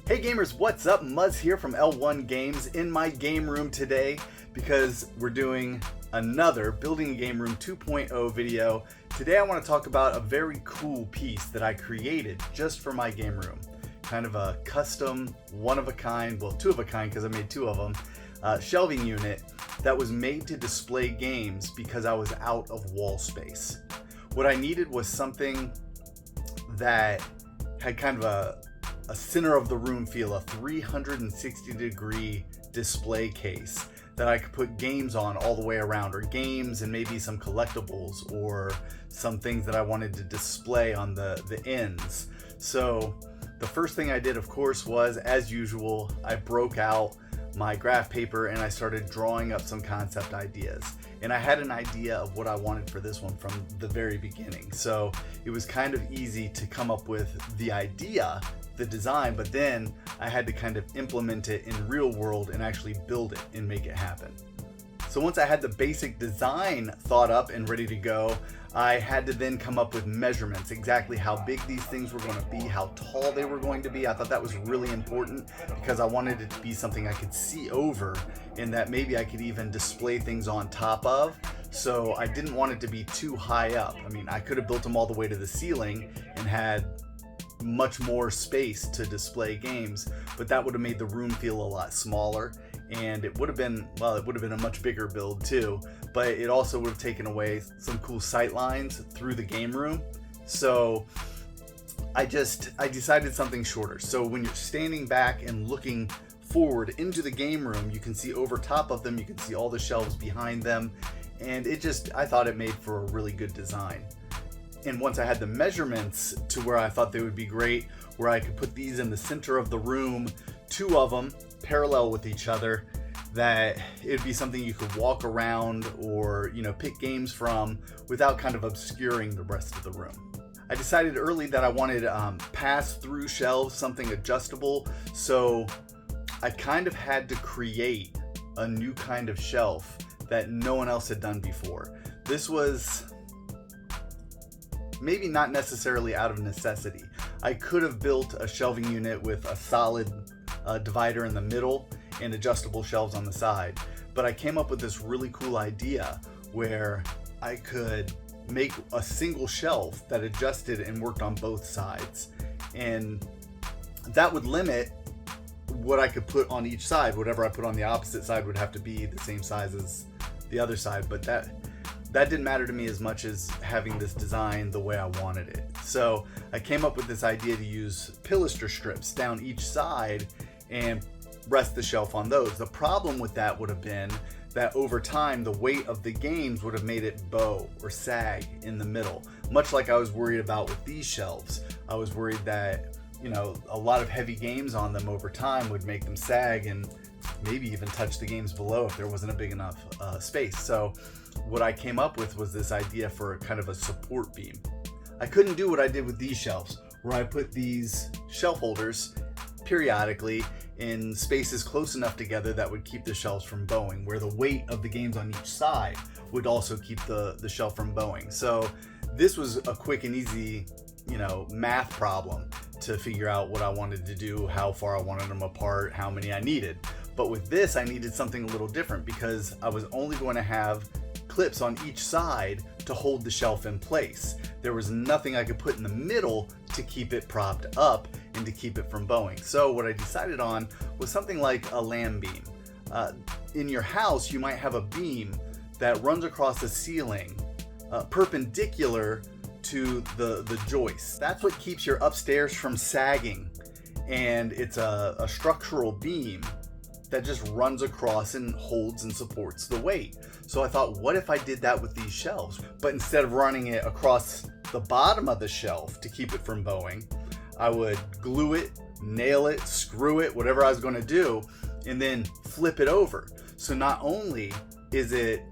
Hey gamers, what's up? Muzz here from L1 Games in my game room today because we're doing another Building a Game Room 2.0 video. Today I want to talk about a very cool piece that I created just for my game room. Kind of a custom, one of a kind, well two of a kind because I made two of them, shelving unit that was made to display games because I was out of wall space. What I needed was something that had kind of a center of the room feel, a 360-degree display case that I could put games on all the way around, or games and maybe some collectibles or some things that I wanted to display on the ends. So the first thing I did, of course, was, as usual, I broke out my graph paper and I started drawing up some concept ideas. And I had an idea of what I wanted for this one from the very beginning. So it was kind of easy to come up with the idea, the design, but then I had to kind of implement it in real world and actually build it and make it happen. So once I had the basic design thought up and ready to go, I had to then come up with measurements, exactly how big these things were going to be, how tall they were going to be. I thought that was really important because I wanted it to be something I could see over and that maybe I could even display things on top of. So I didn't want it to be too high up. I mean, I could have built them all the way to the ceiling and had much more space to display games, but that would have made the room feel a lot smaller, and it would have been, well, it would have been a much bigger build too, but it also would have taken away some cool sight lines through the game room. So I decided something shorter. So when you're standing back and looking forward into the game room, you can see over top of them, you can see all the shelves behind them, and I thought it made for a really good design. And once I had the measurements to where I thought they would be great, where I could put these in the center of the room, two of them parallel with each other, that it'd be something you could walk around or, pick games from without kind of obscuring the rest of the room. I decided early that I wanted pass-through shelves, something adjustable, so I kind of had to create a new kind of shelf that no one else had done before. This was maybe not necessarily out of necessity. I could have built a shelving unit with a solid divider in the middle and adjustable shelves on the side, but I came up with this really cool idea where I could make a single shelf that adjusted and worked on both sides, and that would limit what I could put on each side. Whatever I put on the opposite side would have to be the same size as the other side, but that didn't matter to me as much as having this design the way I wanted it. So I came up with this idea to use pilaster strips down each side and rest the shelf on those. The problem with that would have been that over time the weight of the games would have made it bow or sag in the middle, much like I was worried about with these shelves. I was worried that a lot of heavy games on them over time would make them sag and maybe even touch the games below if there wasn't a big enough space. So what I came up with was this idea for kind of a support beam. I couldn't do what I did with these shelves, where I put these shelf holders periodically in spaces close enough together that would keep the shelves from bowing, where the weight of the games on each side would also keep the shelf from bowing. So this was a quick and easy, math problem to figure out what I wanted to do, how far I wanted them apart, how many I needed. But with this, I needed something a little different because I was only going to have clips on each side to hold the shelf in place. There was nothing I could put in the middle to keep it propped up and to keep it from bowing. So what I decided on was something like a lamb beam. In your house, you might have a beam that runs across the ceiling perpendicular to the joist. That's what keeps your upstairs from sagging, and it's a structural beam that just runs across and holds and supports the weight. So I thought, what if I did that with these shelves? But instead of running it across the bottom of the shelf to keep it from bowing, I would glue it, nail it, screw it, whatever I was going to do, and then flip it over. So not only is it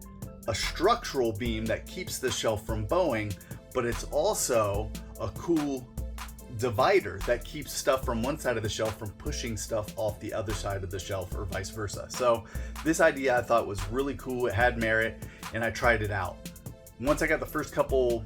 a structural beam that keeps the shelf from bowing, but it's also a cool divider that keeps stuff from one side of the shelf from pushing stuff off the other side of the shelf or vice versa. So this idea I thought was really cool, it had merit, and I tried it out. Once I got the first couple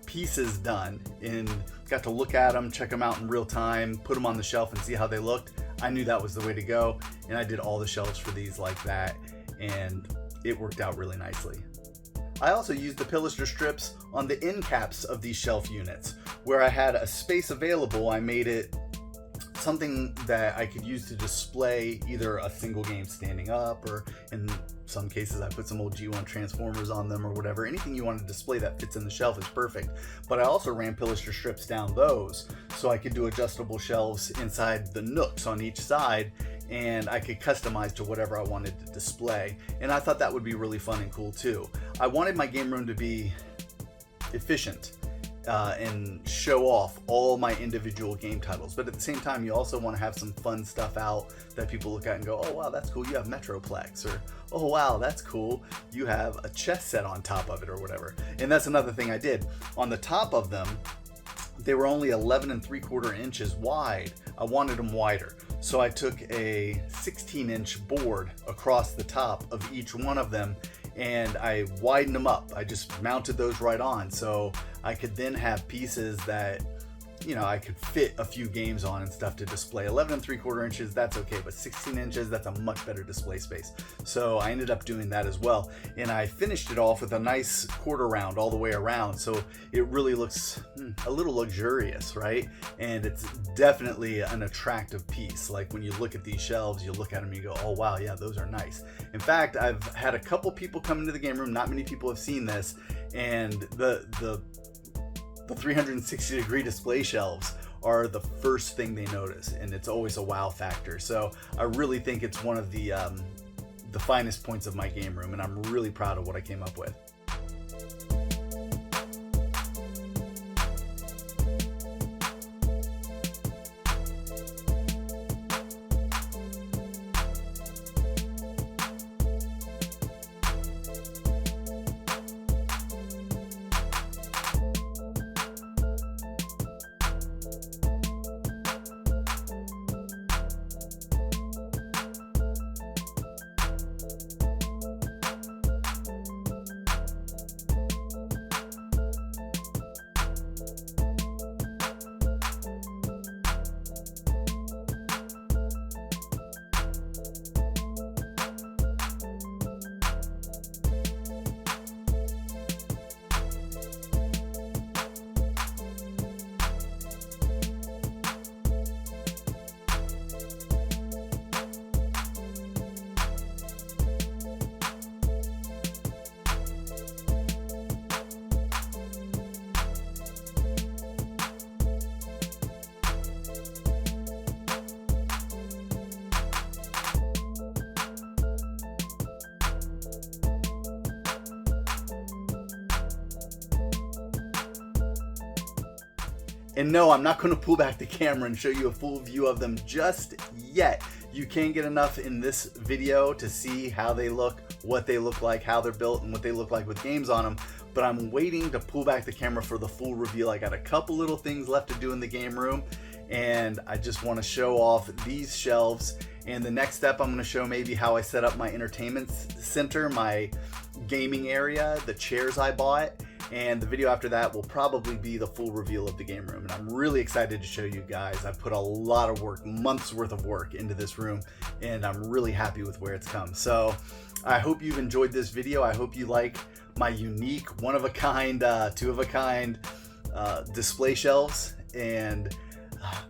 pieces done and got to look at them, check them out in real time, put them on the shelf and see how they looked, I knew that was the way to go. And I did all the shelves for these like that, and it worked out really nicely. I also used the pilaster strips on the end caps of these shelf units. Where I had a space available, I made it something that I could use to display either a single game standing up, or in some cases I put some old G1 Transformers on them or whatever. Anything you want to display that fits in the shelf is perfect. But I also ran pilaster strips down those so I could do adjustable shelves inside the nooks on each side, and I could customize to whatever I wanted to display. And I thought that would be really fun and cool too. I wanted my game room to be efficient and show off all my individual game titles, but at the same time you also want to have some fun stuff out that people look at and go, oh wow, that's cool, you have Metroplex, or oh wow, that's cool, you have a chess set on top of it, or whatever. And that's another thing I did. On the top of them, they were only 11 3/4 inches wide. I wanted them wider, so I took a 16-inch board across the top of each one of them and I widened them up. I just mounted those right on, so I could then have pieces that, you know, I could fit a few games on and stuff to display. 11 3/4 inches, that's okay, but 16 inches, that's a much better display space. So I ended up doing that as well. And I finished it off with a nice quarter round all the way around. So it really looks a little luxurious, right? And it's definitely an attractive piece. Like when you look at these shelves, you look at them, you go, oh wow, yeah, those are nice. In fact, I've had a couple people come into the game room, not many people have seen this, and the 360-degree display shelves are the first thing they notice, and it's always a wow factor. So I really think it's one of the finest points of my game room, and I'm really proud of what I came up with. And no, I'm not going to pull back the camera and show you a full view of them just yet. You can get enough in this video to see how they look, what they look like, how they're built, and what they look like with games on them. But I'm waiting to pull back the camera for the full reveal. I got a couple little things left to do in the game room, and I just want to show off these shelves. And the next step, I'm going to show maybe how I set up my entertainment center, my gaming area, the chairs I bought. And the video after that will probably be the full reveal of the game room. And I'm really excited to show you guys. I put a lot of work, months worth of work into this room, and I'm really happy with where it's come. So I hope you've enjoyed this video. I hope you like my unique, one-of-a-kind, two-of-a-kind display shelves. And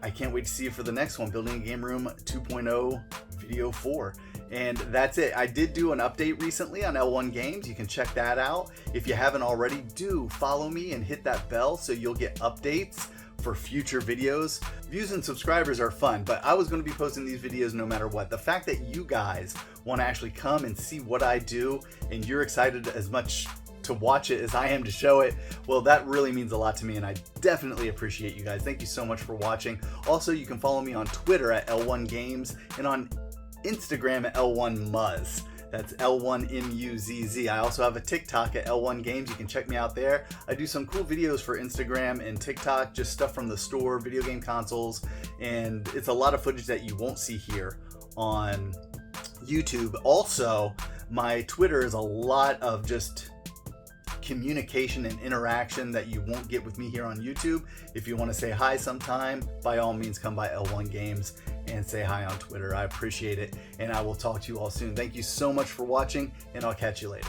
I can't wait to see you for the next one, Building a Game Room 2.0 Video 4. And that's it. I did do an update recently on L1 Games. You can check that out. If you haven't already, do follow me and hit that bell so you'll get updates for future videos. Views and subscribers are fun, but I was going to be posting these videos no matter what. The fact that you guys want to actually come and see what I do, and you're excited as much to watch it as I am to show it, well, that really means a lot to me, and I definitely appreciate you guys. Thank you so much for watching. Also, you can follow me on Twitter at L1 Games and on Instagram at L1Muzz. That's L1MUZZ. I also have a TikTok at L1 Games. You can check me out there. I do some cool videos for Instagram and TikTok, just stuff from the store, video game consoles, and it's a lot of footage that you won't see here on YouTube. Also, my Twitter is a lot of just communication and interaction that you won't get with me here on YouTube. If you want to say hi sometime, by all means come by L1 Games and say hi on Twitter. I appreciate it, and I will talk to you all soon. Thank you so much for watching, and I'll catch you later.